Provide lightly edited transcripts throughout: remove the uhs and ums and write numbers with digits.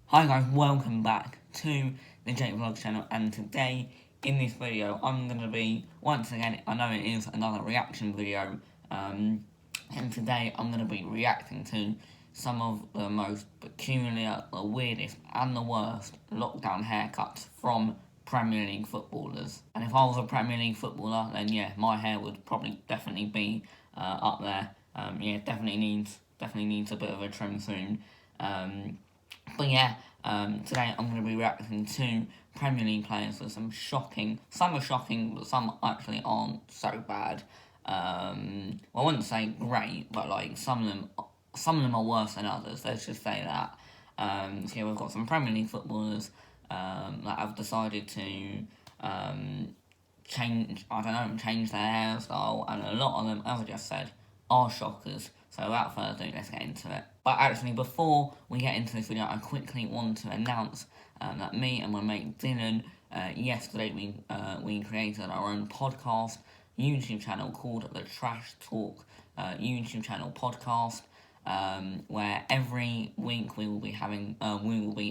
Hi guys, welcome back to the Jake Vlog channel, and today in this video I'm going to be, once again, I know it is another reaction video, and today I'm going to be reacting to some of the most peculiar, the weirdest and the worst lockdown haircuts from Premier League footballers. And if I was a Premier League footballer, then yeah, my hair would probably definitely be up there. Definitely needs a bit of a trim soon. But yeah, today I'm going to be reacting to Premier League players with some are shocking, but some actually aren't so bad. I wouldn't say great, but like some of them are worse than others. Let's just say that. So yeah, we've got some Premier League footballers that have decided to change their hairstyle, and a lot of them, as I just said, are shockers. So without further ado, let's get into it. But actually, before we get into this video, I quickly want to announce that me and my mate Dylan, yesterday we created our own podcast YouTube channel called the Trash Talk YouTube channel podcast. Where every week we will be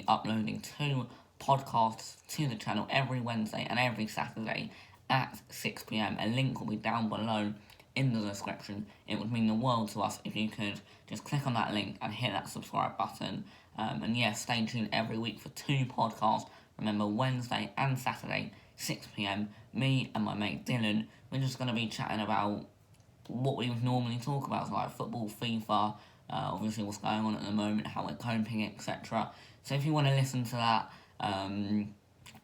uploading 2 podcasts to the channel every Wednesday and every Saturday at 6 p.m. A link will be down below in the description. It would mean the world to us if you could just click on that link and hit that subscribe button. And yeah, stay tuned every week for 2 podcasts. Remember, Wednesday and Saturday, 6 p.m. Me and my mate Dylan, we're just going to be chatting about what we would normally talk about, so like football, FIFA, obviously what's going on at the moment, how we're coping, etc. So if you want to listen to that,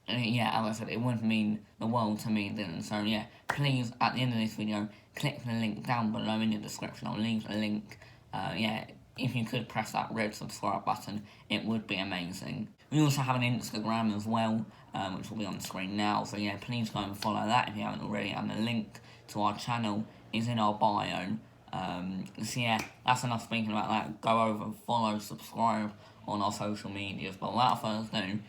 yeah, as I said, it would mean the world to me, Dylan. So yeah, please, at the end of this video, click the link down below in the description. I'll leave the link. If you could press that red subscribe button, it would be amazing. We also have an Instagram as well, which will be on the screen now. So yeah, please go and follow that if you haven't already. And the link to our channel is in our bio. So yeah, that's enough speaking about that. Go over, follow, subscribe on our social medias. But without further ado,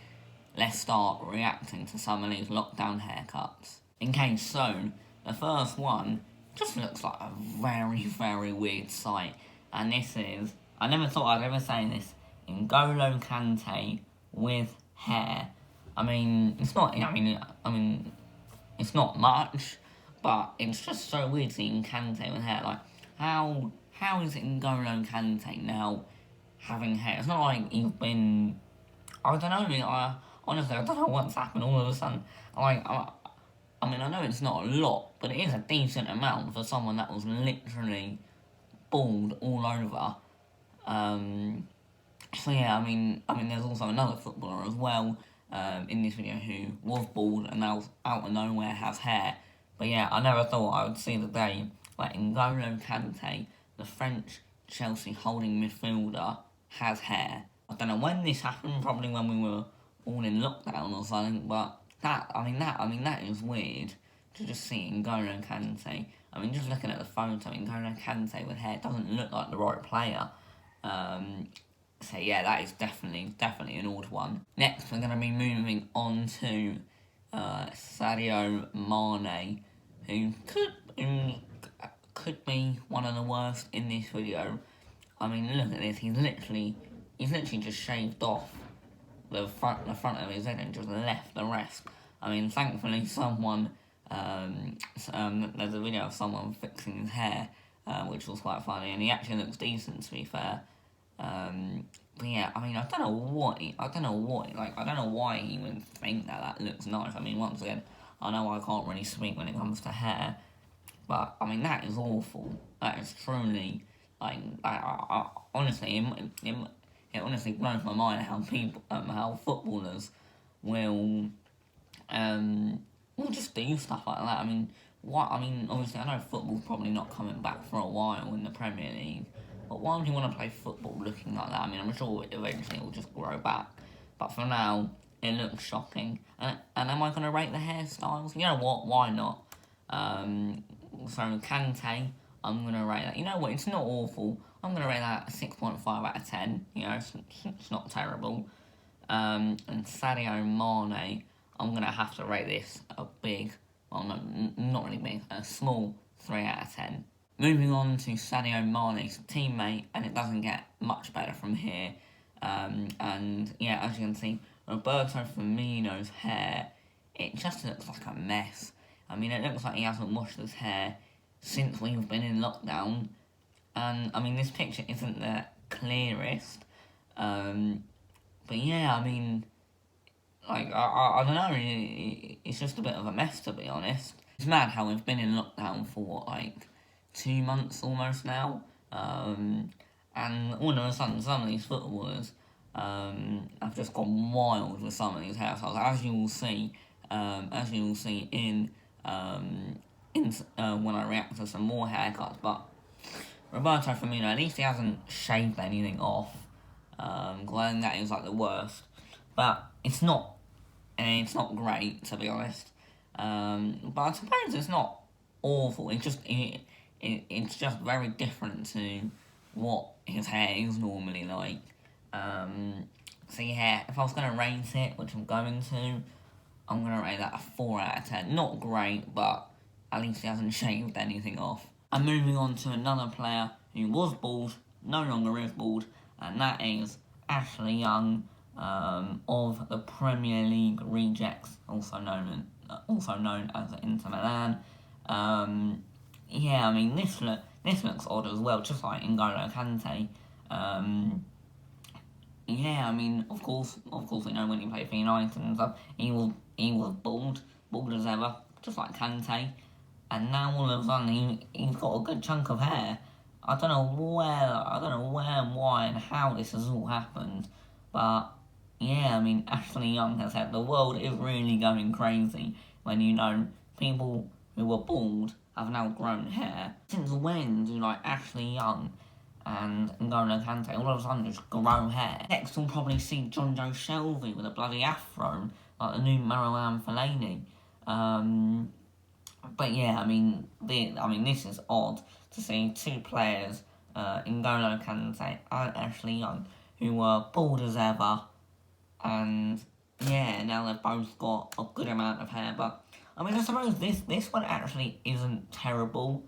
let's start reacting to some of these lockdown haircuts. Okay, so the first one just looks like a very, very weird sight. And this is, I never thought I'd ever say this, N'Golo Kante with hair. I mean, it's not, it's not much, but it's just so weird seeing Kante with hair. Like, how is it N'Golo Kante now having hair? It's not like you've been, I don't know, honestly, I don't know what's happened all of a sudden. I know it's not a lot, but it is a decent amount for someone that was literally bald all over. So yeah, there's also another footballer as well in this video who was bald and now out of nowhere has hair. But yeah, I never thought I would see the day where N'Golo Kante, the French Chelsea holding midfielder, has hair. I don't know when this happened, probably when we were all in lockdown or something, but that is weird to just see N'Golo Kante. Just looking at the photo, N'Golo Kante with hair doesn't look like the right player. So yeah, that is definitely an odd one. Next, we're going to be moving on to Sadio Mane, who could be one of the worst in this video. Look at this. He's literally just shaved off the front of his head and just left the rest. Thankfully someone, there's a video of someone fixing his hair, which was quite funny, and he actually looks decent, to be fair. But yeah, I don't know why he would think that looks nice. Once again, I know I can't really speak when it comes to hair, but that is awful. That is truly, honestly, it honestly blows my mind how footballers will just do stuff like that. Obviously, I know football's probably not coming back for a while in the Premier League, but why would you want to play football looking like that? I'm sure eventually it will just grow back, but for now, it looks shocking. And am I going to rate the hairstyles? You know what? Why not? So Kante, I'm going to rate that. You know what? It's not awful. I'm going to rate that a 6.5 out of 10. It's not terrible. And Sadio Mane, I'm going to have to rate this a big, well, no, not really big, a small 3 out of 10. Moving on to Sadio Mane's teammate, and it doesn't get much better from here. And yeah, as you can see, Roberto Firmino's hair, it just looks like a mess. I mean, it looks like he hasn't washed his hair since we've been in lockdown. And I mean, this picture isn't the clearest. But yeah, I mean, like, I don't know, it's just a bit of a mess, to be honest. It's mad how we've been in lockdown for, what, like, 2 months almost now. And all of a sudden, some of these footballers have just gone wild with some of these hairstyles, as you will see in when I react to some more haircuts. But Roberto Firmino, at least he hasn't shaved anything off. I think that is like the worst, but it's not great, to be honest. But I suppose it's not awful. It's just very different to what his hair is normally like. So yeah, if I was going to rate it, which I'm going to, I'm going to rate that a 4 out of 10. Not great, but at least he hasn't shaved anything off. And moving on to another player who was bald, no longer is bald, and that is Ashley Young, of the Premier League Rejects, also known as Inter Milan. Yeah, I mean, this looks odd as well, just like N'Golo Kante. Yeah, I mean, of course, we know when he played for United and stuff, he was bald as ever, just like Kante. And now all of a sudden he's got a good chunk of hair. I don't know where and why and how this has all happened, but yeah, I mean, Ashley Young has said the world is really going crazy when, you know, people who were bald have now grown hair. Since when do, like, Ashley Young and N'Golo Kante all of a sudden just grow hair? Next we'll probably see Jonjo Shelvey with a bloody afro, like the new Marouane Fellaini. But yeah, I mean, this is odd to see two players, N'Golo Kante and Ashley Young, who were bald as ever, and yeah, now they've both got a good amount of hair. But I mean, I suppose this one actually isn't terrible.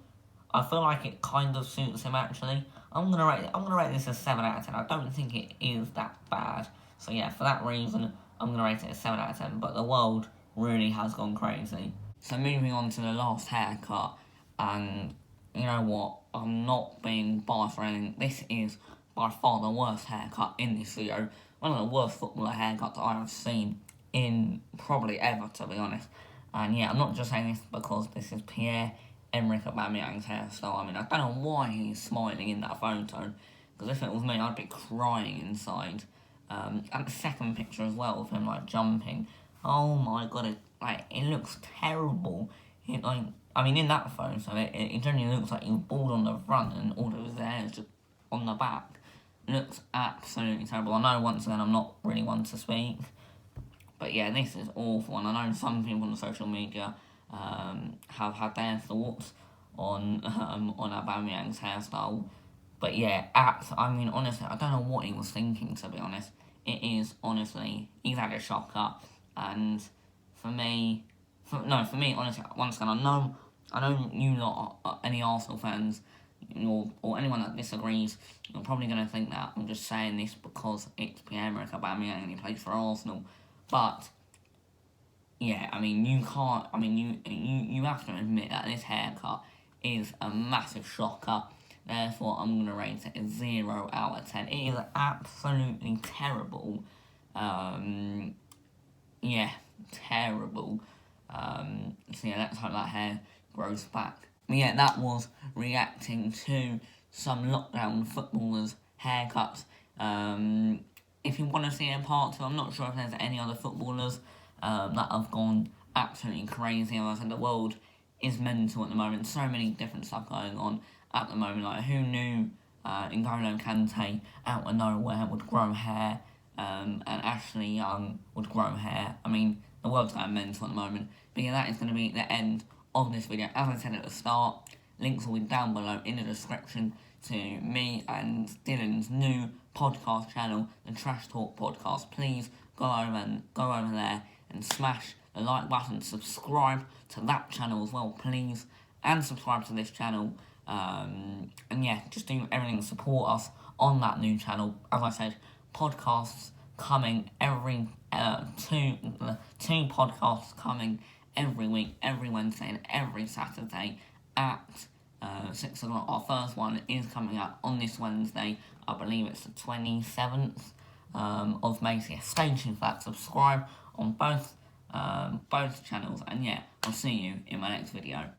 I feel like it kind of suits him actually. I'm gonna rate this as 7 out of 10. I don't think it is that bad. So yeah, for that reason, I'm gonna rate it as 7 out of 10. But the world really has gone crazy. So moving on to the last haircut, and you know what? I'm not being biased or anything. This is by far the worst haircut in this video. One of the worst footballer haircuts I have seen in probably ever, to be honest. And yeah, I'm not just saying this because this is Pierre-Emerick Aubameyang's hairstyle. I mean, I don't know why he's smiling in that photo, because if it was me, I'd be crying inside. And the second picture as well of him, like, jumping. Oh my god, it looks terrible. In that photo, it generally looks like he's bald on the front and all of his hair is just on the back. It looks absolutely terrible. I know, once again, I'm not really one to speak, but yeah, this is awful. And I know some people on social media have had their thoughts on Aubameyang's hairstyle, but yeah, honestly, I don't know what he was thinking, to be honest. It is, honestly, he's had a shocker, and for me, honestly, once again, I know you lot, any Arsenal fans, or anyone that disagrees, you're probably going to think that I'm just saying this because it's Pierre-Emerick Aubameyang and he plays for Arsenal, but yeah, I mean, you have to admit that this haircut is a massive shocker. Therefore, I'm going to rate it a 0 out of 10. It is absolutely terrible. Yeah, terrible. So yeah, let's hope that hair grows back. But yeah, that was reacting to some lockdown footballers' haircuts. If you want to see a part 2, I'm not sure if there's any other footballers that have gone absolutely crazy. As I said, the world is mental at the moment. So many different stuff going on at the moment. Like, who knew N'Golo Kante out of nowhere would grow hair, and Ashley Young would grow hair. I mean, the world's going mental at the moment. But yeah, that is going to be the end of this video. As I said at the start, links will be down below in the description to me and Dylan's new podcast channel, the Trash Talk Podcast. Please go over there and smash the like button, subscribe to that channel as well, please, and subscribe to this channel. And yeah, just do everything to support us on that new channel. As I said, podcasts coming two podcasts coming every week, every Wednesday and every Saturday at 6 o'clock. Our first one is coming out on this Wednesday. I believe it's the 27th of May. So stay tuned for that. Subscribe on both channels, and I'll see you in my next video.